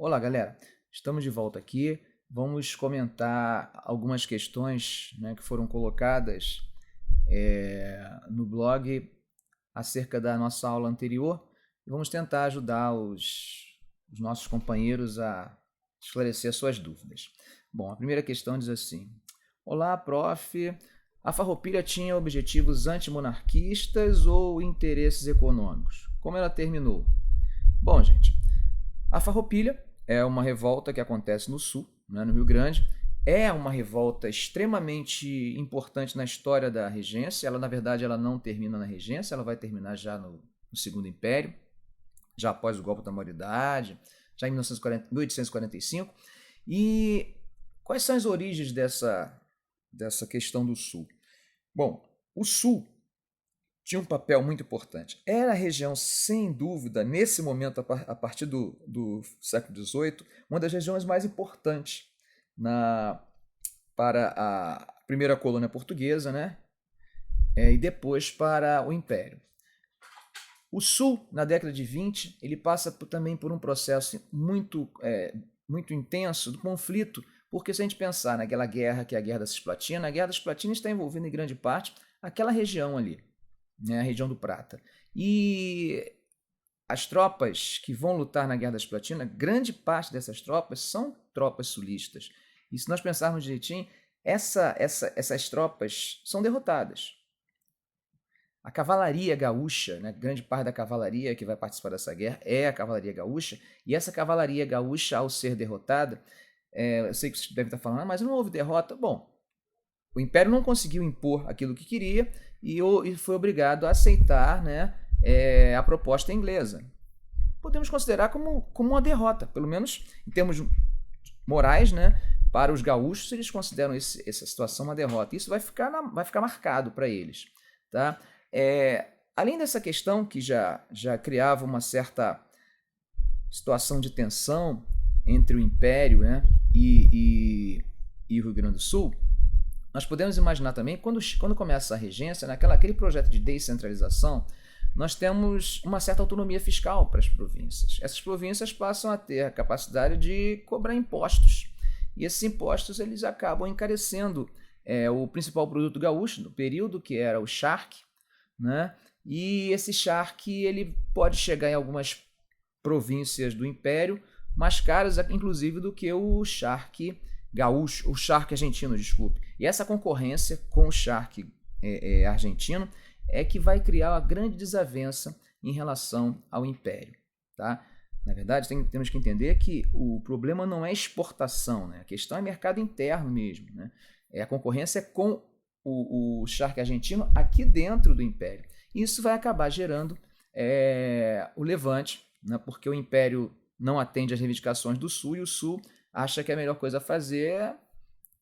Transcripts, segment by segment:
Olá, galera. Estamos de volta aqui. Vamos comentar algumas questões, né, que foram colocadas no blog acerca da nossa aula anterior e vamos tentar ajudar os nossos companheiros a esclarecer as suas dúvidas. Bom, a primeira questão diz assim: Olá, prof. A Farroupilha tinha objetivos antimonarquistas ou interesses econômicos? Como ela terminou? Bom, gente, a Farroupilha é uma revolta que acontece no sul, né, no Rio Grande. É uma revolta extremamente importante na história da regência. Ela, na verdade, ela não termina na regência, ela vai terminar já no Segundo Império, já após o golpe da maioridade, já em 1845. E quais são as origens dessa questão do sul? Bom, o sul tinha um papel muito importante. Era a região, sem dúvida, nesse momento, a partir do século XVIII, uma das regiões mais importantes para a primeira colônia portuguesa, né? E depois para o Império. O Sul, na década de 20, ele passa também por um processo muito intenso do conflito, porque se a gente pensar naquela guerra, que é a Guerra da Cisplatina, a Guerra da Cisplatina está envolvendo em grande parte aquela região ali, né, a região do Prata. E as tropas que vão lutar na Guerra da Cisplatina, grande parte dessas tropas são tropas sulistas. E se nós pensarmos direitinho, essas tropas são derrotadas. A cavalaria gaúcha, né, grande parte da cavalaria que vai participar dessa guerra é a cavalaria gaúcha, e essa cavalaria gaúcha, ao ser derrotada, eu sei que vocês devem estar falando, mas não houve derrota. Bom, o Império não conseguiu impor aquilo que queria e foi obrigado a aceitar, né, a proposta inglesa. Podemos considerar como uma derrota, pelo menos em termos morais, né? Para os gaúchos, eles consideram essa situação uma derrota. Isso vai ficar marcado para eles. Tá? Além dessa questão que já criava uma certa situação de tensão entre o Império, né, e o Rio Grande do Sul, nós podemos imaginar também, quando começa a regência, aquele projeto de descentralização, nós temos uma certa autonomia fiscal para as províncias. Essas províncias passam a ter a capacidade de cobrar impostos. E esses impostos eles acabam encarecendo o principal produto gaúcho do período, que era o charque, né? E esse charque ele pode chegar em algumas províncias do Império mais caras, inclusive, do que o charque gaúcho, o charque argentino, desculpe. E essa concorrência com o charque argentino é que vai criar uma grande desavença em relação ao Império. Tá? Na verdade, temos que entender que o problema não é exportação, né? A questão é mercado interno mesmo. Né? A concorrência com o charque argentino aqui dentro do Império. Isso vai acabar gerando o levante, né? Porque o Império não atende às reivindicações do Sul e o Sul acha que a melhor coisa a fazer é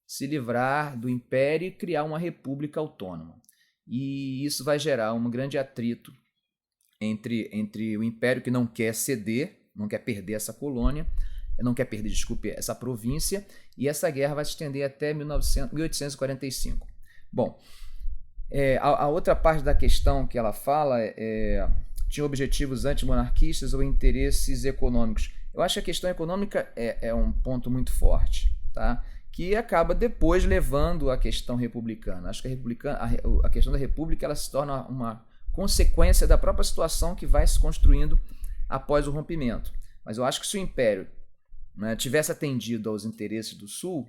se livrar do Império e criar uma república autônoma. E isso vai gerar um grande atrito entre o Império, que não quer ceder, não quer perder essa colônia, não quer perder, desculpe, essa província, e essa guerra vai se estender até 1845. Bom, a outra parte da questão que ela fala tinha objetivos antimonarquistas ou interesses econômicos. Eu acho que a questão econômica é um ponto muito forte, tá? Que acaba depois levando a questão republicana. Acho que a questão da república ela se torna uma consequência da própria situação que vai se construindo após o rompimento. Mas eu acho que se o Império, né, tivesse atendido aos interesses do Sul,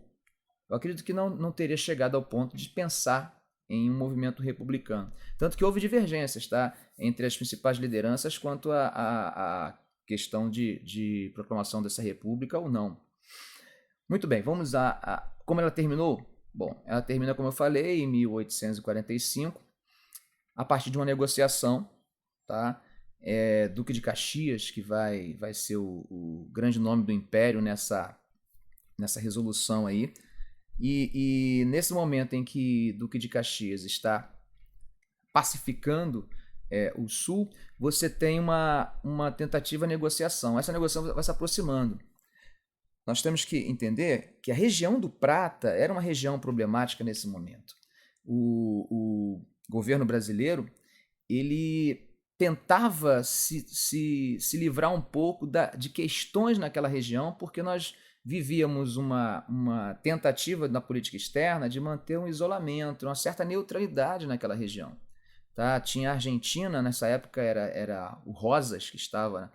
eu acredito que não teria chegado ao ponto de pensar em um movimento republicano. Tanto que houve divergências, tá, entre as principais lideranças quanto a questão de proclamação dessa república ou não. Muito bem, vamos como ela terminou? Bom, ela termina, como eu falei, em 1845, a partir de uma negociação, tá? Duque de Caxias, que vai ser o grande nome do Império nessa resolução aí. E nesse momento em que Duque de Caxias está pacificando o Sul, você tem uma tentativa de negociação. Essa negociação vai se aproximando. Nós temos que entender que a região do Prata era uma região problemática nesse momento. O governo brasileiro ele tentava se livrar um pouco de questões naquela região, porque nós vivíamos uma tentativa na política externa de manter um isolamento, uma certa neutralidade naquela região. Tá? Tinha a Argentina, nessa época era o Rosas que estava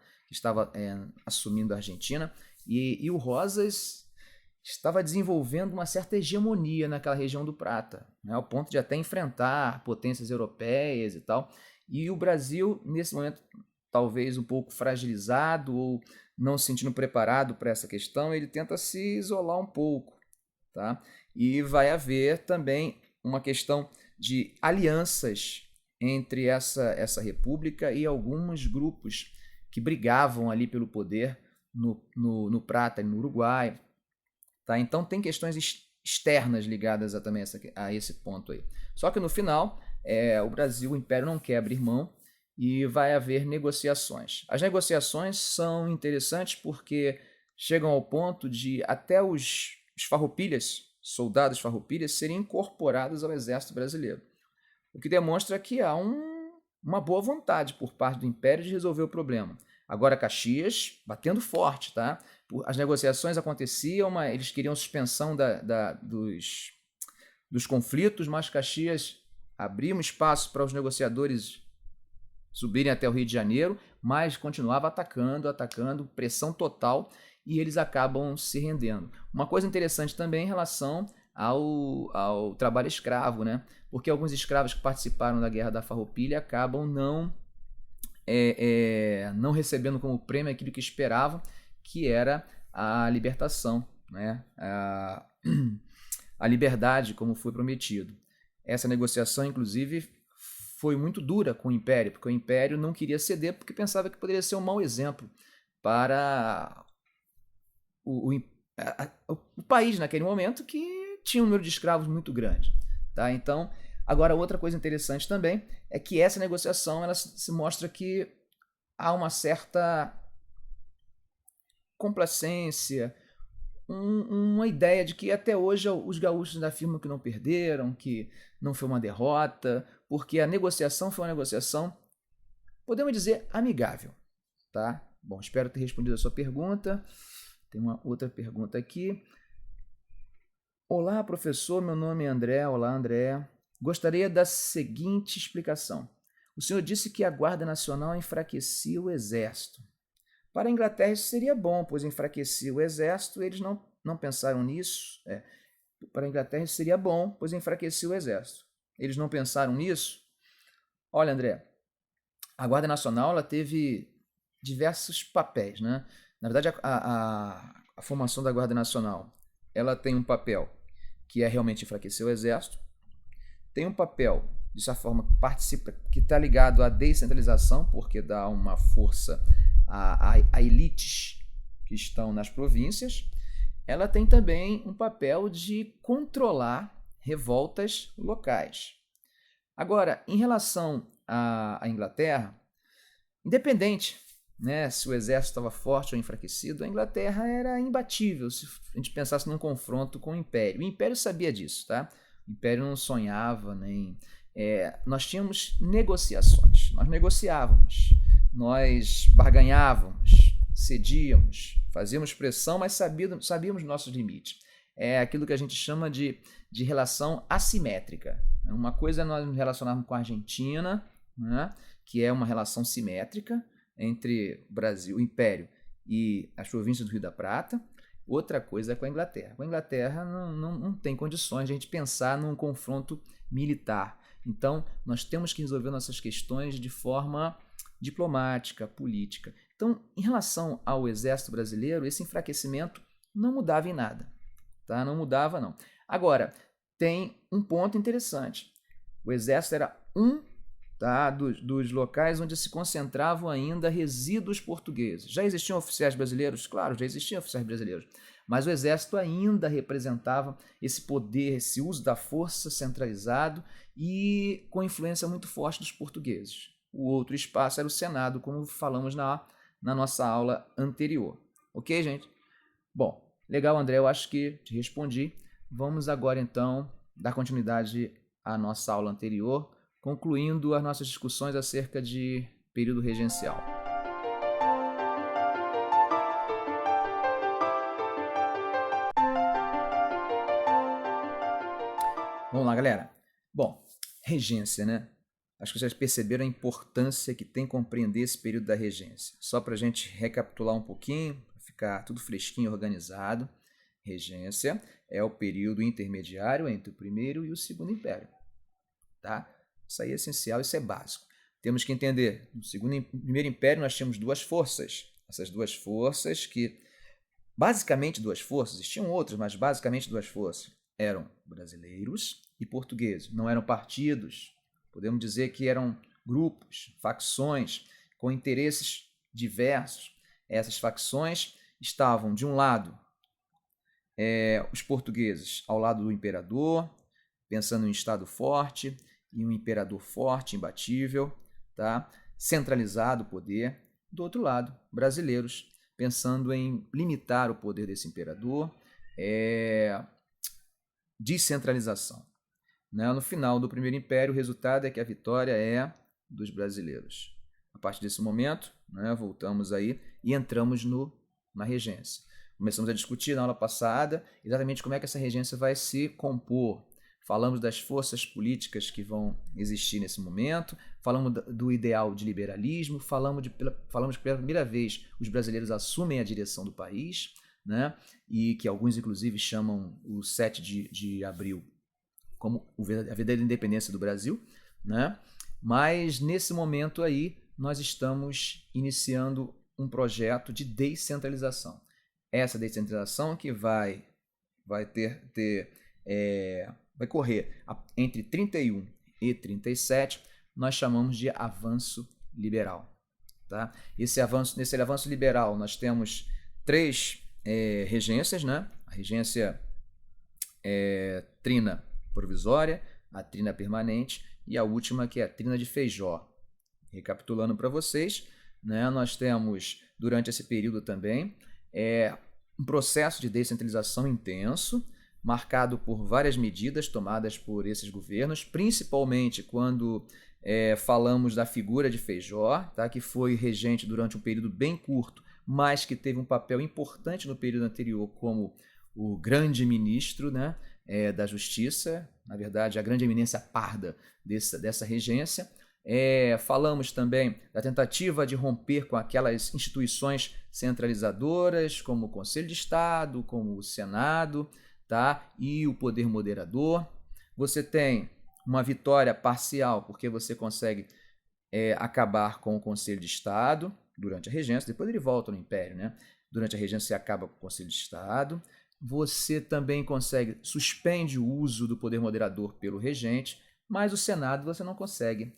assumindo a Argentina, e o Rosas estava desenvolvendo uma certa hegemonia naquela região do Prata, né, ao ponto de até enfrentar potências europeias e tal. E o Brasil, nesse momento, talvez um pouco fragilizado ou não se sentindo preparado para essa questão, ele tenta se isolar um pouco. Tá? E vai haver também uma questão de alianças entre essa república e alguns grupos que brigavam ali pelo poder no Prata e no Uruguai. Tá? Então tem questões externas ligadas também a esse ponto aí. Só que no final, o Brasil, o Império não quer abrir mão e vai haver negociações. As negociações são interessantes porque chegam ao ponto de até os farroupilhas, soldados farroupilhas, serem incorporados ao exército brasileiro. O que demonstra que há uma boa vontade por parte do Império de resolver o problema. Agora Caxias batendo forte, tá? As negociações aconteciam, eles queriam suspensão dos conflitos, mas Caxias abria um espaço para os negociadores subirem até o Rio de Janeiro, mas continuava atacando, pressão total, e eles acabam se rendendo. Uma coisa interessante também em relação ao trabalho escravo, né? Porque alguns escravos que participaram da Guerra da Farroupilha acabam não recebendo como prêmio aquilo que esperavam, que era a libertação, né? A liberdade, como foi prometido. Essa negociação, inclusive, foi muito dura com o Império, porque o Império não queria ceder porque pensava que poderia ser um mau exemplo para o país naquele momento, que tinha um número de escravos muito grande. Tá? Então, agora outra coisa interessante também é que essa negociação ela se mostra que há uma certa complacência, uma ideia de que até hoje os gaúchos afirmam que não perderam, que não foi uma derrota, porque a negociação foi uma negociação, podemos dizer, amigável. Tá? Bom, espero ter respondido a sua pergunta. Tem uma outra pergunta aqui. Olá, professor, meu nome é André. Olá, André. Gostaria da seguinte explicação. O senhor disse que a Guarda Nacional enfraquecia o Exército. Para a Inglaterra isso seria bom, pois enfraquecia o Exército, eles não pensaram nisso. Para a Inglaterra isso seria bom, pois enfraquecia o Exército. Eles não pensaram nisso? Olha, André, a Guarda Nacional ela teve diversos papéis, né? Na verdade, a formação da Guarda Nacional ela tem um papel que é realmente enfraquecer o Exército, tem um papel, de certa forma, que está ligado à descentralização, porque dá uma força a elites que estão nas províncias. Ela tem também um papel de controlar revoltas locais. Agora, em relação à Inglaterra, independente, né, se o exército estava forte ou enfraquecido, a Inglaterra era imbatível se a gente pensasse num confronto com o Império. O Império sabia disso, tá? O Império não sonhava nem... nós tínhamos negociações, nós negociávamos, nós barganhávamos, cedíamos, fazíamos pressão, mas sabíamos nossos limites. É aquilo que a gente chama de relação assimétrica. Uma coisa é nós nos relacionarmos com a Argentina, né, que é uma relação simétrica entre o Brasil, o Império e as províncias do Rio da Prata. Outra coisa é com a Inglaterra. Com a Inglaterra não tem condições de a gente pensar num confronto militar. Então, nós temos que resolver nossas questões de forma diplomática, política. Então, em relação ao exército brasileiro, esse enfraquecimento não mudava em nada. Tá? Não mudava, não. Agora, tem um ponto interessante. O exército era dos locais onde se concentravam ainda resíduos portugueses. Já existiam oficiais brasileiros? Claro, já existiam oficiais brasileiros. Mas o exército ainda representava esse poder, esse uso da força centralizado e com influência muito forte dos portugueses. O outro espaço era o Senado, como falamos na nossa aula anterior. Ok, gente? Bom, legal, André, eu acho que te respondi. Vamos agora, então, dar continuidade à nossa aula anterior, concluindo as nossas discussões acerca de período regencial. Vamos lá, galera. Bom, regência, né? Acho que vocês perceberam a importância que tem compreender esse período da regência. Só para a gente recapitular um pouquinho, ficar tudo fresquinho, organizado. Regência é o período intermediário entre o primeiro e o segundo império. Tá? Isso aí é essencial, isso é básico. Temos que entender, no primeiro império nós tínhamos duas forças. Essas duas forças que, basicamente duas forças, existiam outras, mas basicamente duas forças, eram brasileiros e portugueses. Não eram partidos, podemos dizer que eram grupos, facções, com interesses diversos. Essas facções estavam, de um lado, os portugueses ao lado do imperador, pensando em um Estado forte e um imperador forte, imbatível, tá? Centralizado o poder. Do outro lado, brasileiros, pensando em limitar o poder desse imperador, descentralização. Né? No final do primeiro império, o resultado é que a vitória é dos brasileiros. A partir desse momento, né, voltamos aí e entramos na regência. Começamos a discutir na aula passada exatamente como é que essa regência vai se compor. Falamos das forças políticas que vão existir nesse momento, falamos do ideal de liberalismo, falamos que pela primeira vez os brasileiros assumem a direção do país, né? E que alguns inclusive chamam o 7 de abril como a verdadeira independência do Brasil, né? Mas nesse momento aí nós estamos iniciando um projeto de descentralização. Essa descentralização que vai correr entre 31 e 37, nós chamamos de avanço liberal. Tá? Nesse avanço liberal nós temos três regências, né? A regência trina provisória, a trina permanente e a última que é a trina de Feijó. Recapitulando para vocês, né, nós temos durante esse período também um processo de descentralização intenso, marcado por várias medidas tomadas por esses governos, principalmente quando falamos da figura de Feijó, tá, que foi regente durante um período bem curto, mas que teve um papel importante no período anterior como o grande ministro, né, da Justiça, na verdade a grande eminência parda dessa regência. Falamos também da tentativa de romper com aquelas instituições centralizadoras, como o Conselho de Estado, como o Senado, tá? E o poder moderador. Você tem uma vitória parcial, porque você consegue acabar com o Conselho de Estado durante a regência, depois ele volta no Império, né? Durante a regência você acaba com o Conselho de Estado. Você também suspende o uso do poder moderador pelo regente, mas o Senado você não consegue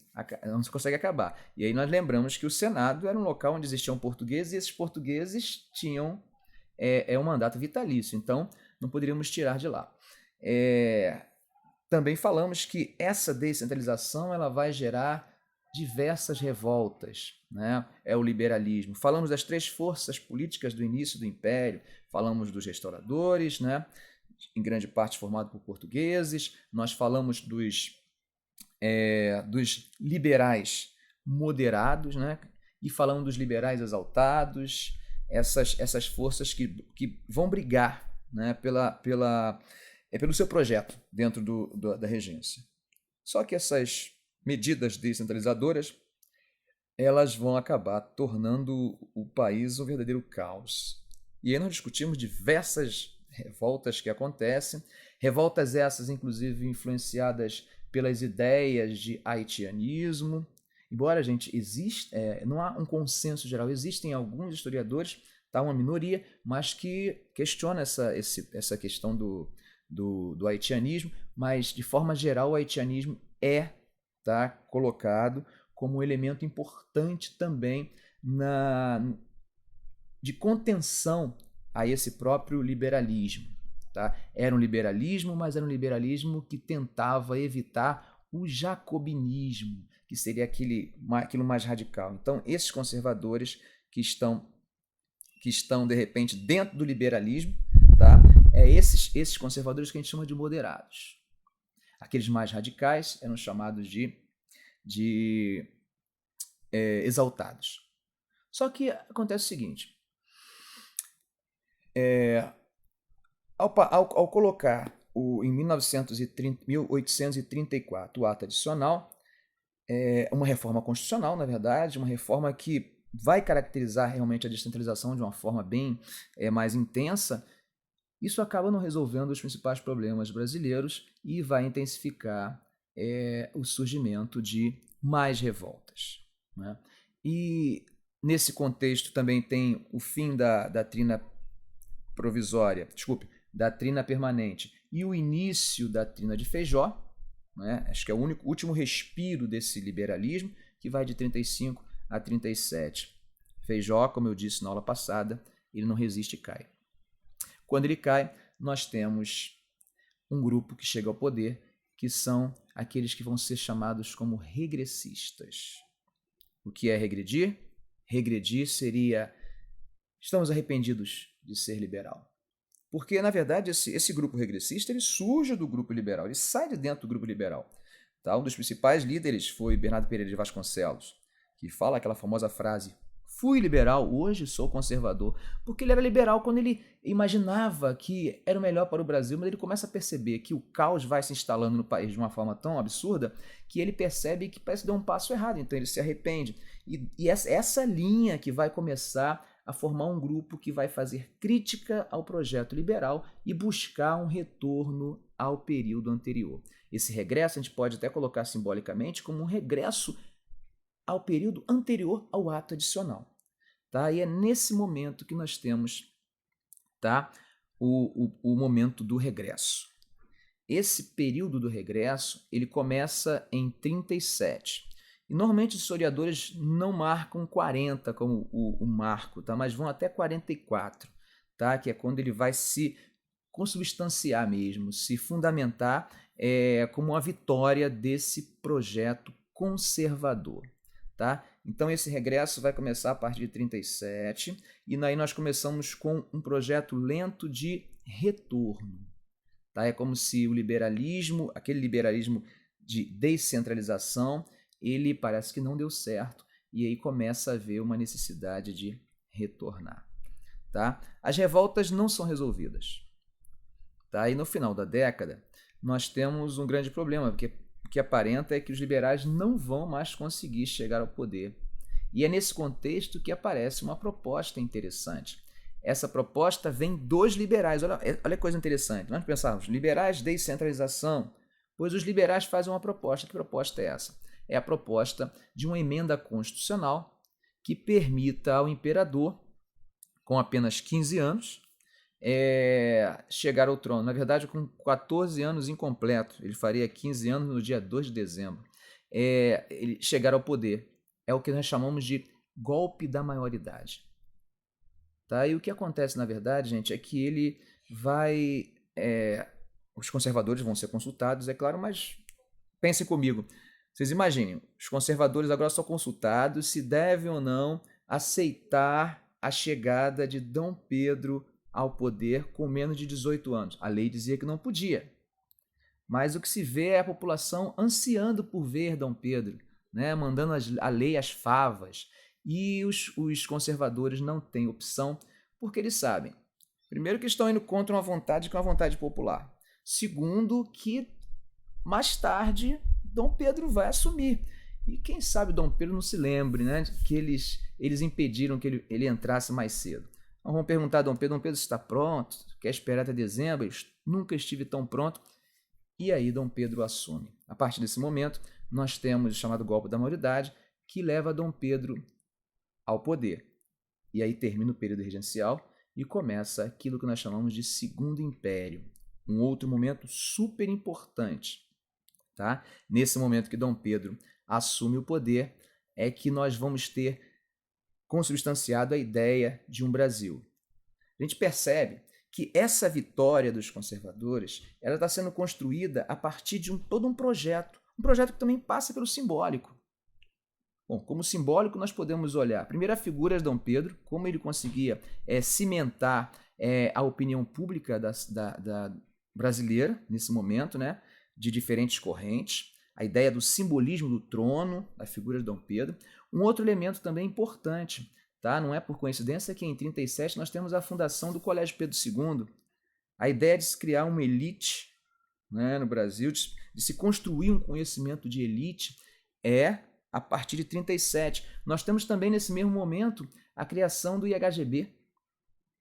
acabar. E aí nós lembramos que o Senado era um local onde existiam portugueses e esses portugueses tinham um mandato vitalício, então não poderíamos tirar de lá. Também falamos que essa descentralização ela vai gerar diversas revoltas, né? É o liberalismo. Falamos das três forças políticas do início do Império, falamos dos restauradores, né? Em grande parte formado por portugueses, nós falamos dos liberais moderados, né? E falamos dos liberais exaltados, essas forças que vão brigar, né? Pelo seu projeto dentro da regência. Só que essas medidas descentralizadoras elas vão acabar tornando o país um verdadeiro caos. E aí nós discutimos diversas revoltas que acontecem, revoltas essas inclusive influenciadas pelas ideias de haitianismo. Embora, gente, não há um consenso geral, existem alguns historiadores, tá, uma minoria, mas que questiona essa questão do haitianismo, mas de forma geral o haitianismo tá colocado como um elemento importante também de contenção a esse próprio liberalismo. Tá? Era um liberalismo, mas era um liberalismo que tentava evitar o jacobinismo, que seria aquilo mais radical. Então, esses conservadores que estão de repente dentro do liberalismo, tá? Esses conservadores que a gente chama de moderados. Aqueles mais radicais eram chamados de exaltados. Só que acontece o seguinte, ao colocar em 1834 o ato adicional, uma reforma constitucional, na verdade, uma reforma que vai caracterizar realmente a descentralização de uma forma bem mais intensa, isso acaba não resolvendo os principais problemas brasileiros e vai intensificar o surgimento de mais revoltas, né? E nesse contexto também tem o fim da trina provisória, desculpe, da trina permanente e o início da trina de Feijó, né? Acho que é o último respiro desse liberalismo, que vai de 35 a 37. Feijó, como eu disse na aula passada, ele não resiste e cai. Quando ele cai, nós temos um grupo que chega ao poder, que são aqueles que vão ser chamados como regressistas. O que é regredir? Regredir seria: estamos arrependidos de ser liberal. Porque, na verdade, esse grupo regressista ele surge do grupo liberal, ele sai de dentro do grupo liberal. Tá? Um dos principais líderes foi Bernardo Pereira de Vasconcelos, que fala aquela famosa frase: fui liberal, hoje sou conservador. Porque ele era liberal quando ele imaginava que era o melhor para o Brasil, mas ele começa a perceber que o caos vai se instalando no país de uma forma tão absurda que ele percebe que parece que deu um passo errado, então ele se arrepende. E essa linha que vai começar a formar um grupo que vai fazer crítica ao projeto liberal e buscar um retorno ao período anterior. Esse regresso a gente pode até colocar simbolicamente como um regresso ao período anterior ao ato adicional. Tá? E é nesse momento que nós temos, tá, o momento do regresso. Esse período do regresso ele começa em 37. E normalmente os historiadores não marcam 40 como o marco, tá? Mas vão até 44, tá? Que é quando ele vai se consubstanciar mesmo, se fundamentar como uma vitória desse projeto conservador. Tá? Então esse regresso vai começar a partir de 37 e daí nós começamos com um projeto lento de retorno. Tá? É como se o liberalismo, aquele liberalismo de descentralização, ele parece que não deu certo e aí começa a haver uma necessidade de retornar. Tá? As revoltas não são resolvidas. Tá? E no final da década nós temos um grande problema, porque o que aparenta é que os liberais não vão mais conseguir chegar ao poder. E é nesse contexto que aparece uma proposta interessante. Essa proposta vem dos liberais. Olha que coisa interessante. Nós pensávamos, liberais, descentralização. Pois os liberais fazem uma proposta. Que proposta é essa? É a proposta de uma emenda constitucional que permita ao imperador, com apenas 15 anos, chegar ao trono. Na verdade, com 14 anos incompleto. Ele faria 15 anos no dia 2 de dezembro. Ele chegar ao poder. É o que nós chamamos de golpe da maioridade. Tá? E o que acontece, na verdade, gente, é que ele vai... os conservadores vão ser consultados, é claro, mas pensem comigo. Vocês imaginem, os conservadores agora são consultados se devem ou não aceitar a chegada de Dom Pedro ao poder com menos de 18 anos. A lei dizia que não podia. Mas o que se vê é a população ansiando por ver Dom Pedro, né, mandando a lei às favas. E os conservadores não têm opção, porque eles sabem, primeiro, que estão indo contra uma vontade que é uma vontade popular. Segundo, que mais tarde Dom Pedro vai assumir. E quem sabe Dom Pedro não se lembre, né, que eles impediram que ele entrasse mais cedo. Então vamos perguntar a Dom Pedro: Dom Pedro, está pronto? Quer esperar até dezembro? Eu nunca estive tão pronto. E aí Dom Pedro assume. A partir desse momento, nós temos o chamado golpe da maioridade, que leva Dom Pedro ao poder. E aí termina o período regencial e começa aquilo que nós chamamos de Segundo Império. Um outro momento super importante. Tá? Nesse momento que Dom Pedro assume o poder, é que nós vamos ter consubstanciado a ideia de um Brasil. A gente percebe que essa vitória dos conservadores ela está sendo construída a partir de todo um projeto que também passa pelo simbólico. Bom, como simbólico nós podemos olhar primeiro a figura de Dom Pedro, como ele conseguia cimentar a opinião pública da brasileira nesse momento, né, de diferentes correntes. a ideia do simbolismo do trono, da figura de Dom Pedro. Um outro elemento também importante, tá? Não é por coincidência que em 37 nós temos a fundação do Colégio Pedro II, a ideia de se criar uma elite, né, no Brasil, de se construir um conhecimento de elite é a partir de 37. Nós temos também nesse mesmo momento a criação do IHGB,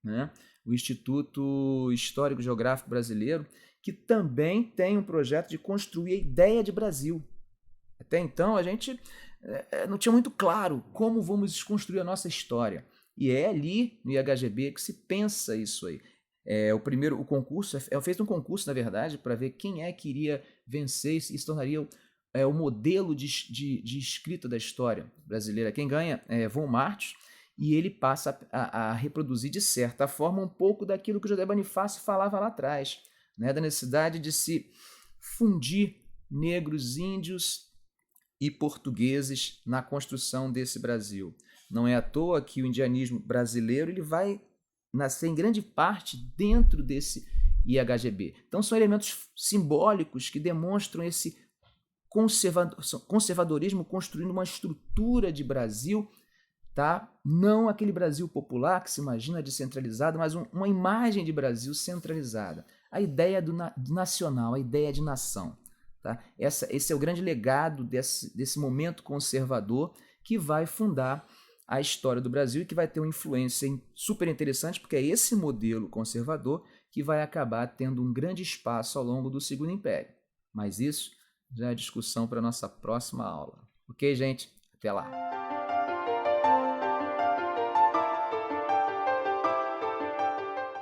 né, o Instituto Histórico Geográfico Brasileiro, que também tem um projeto de construir a ideia de Brasil. Até então a gente não tinha muito claro como vamos construir a nossa história. E é ali no IHGB que se pensa isso aí. O concurso, é feito um concurso, na verdade, para ver quem é que iria vencer e se tornaria o modelo de escrita da história brasileira. Quem ganha é Von Martius, e ele passa a reproduzir, de certa forma, um pouco daquilo que o José Bonifácio falava lá atrás, né, da necessidade de se fundir negros, índios e portugueses na construção desse Brasil. Não é à toa que o indianismo brasileiro ele vai nascer em grande parte dentro desse IHGB. Então são elementos simbólicos que demonstram esse conservadorismo construindo uma estrutura de Brasil, tá? Não aquele Brasil popular que se imagina descentralizado, mas uma imagem de Brasil centralizada. A ideia do nacional, a ideia de nação. Tá? Esse é o grande legado desse momento conservador que vai fundar a história do Brasil e que vai ter uma influência super interessante, porque é esse modelo conservador que vai acabar tendo um grande espaço ao longo do Segundo Império. Mas isso já é discussão para a nossa próxima aula. Ok, gente? Até lá!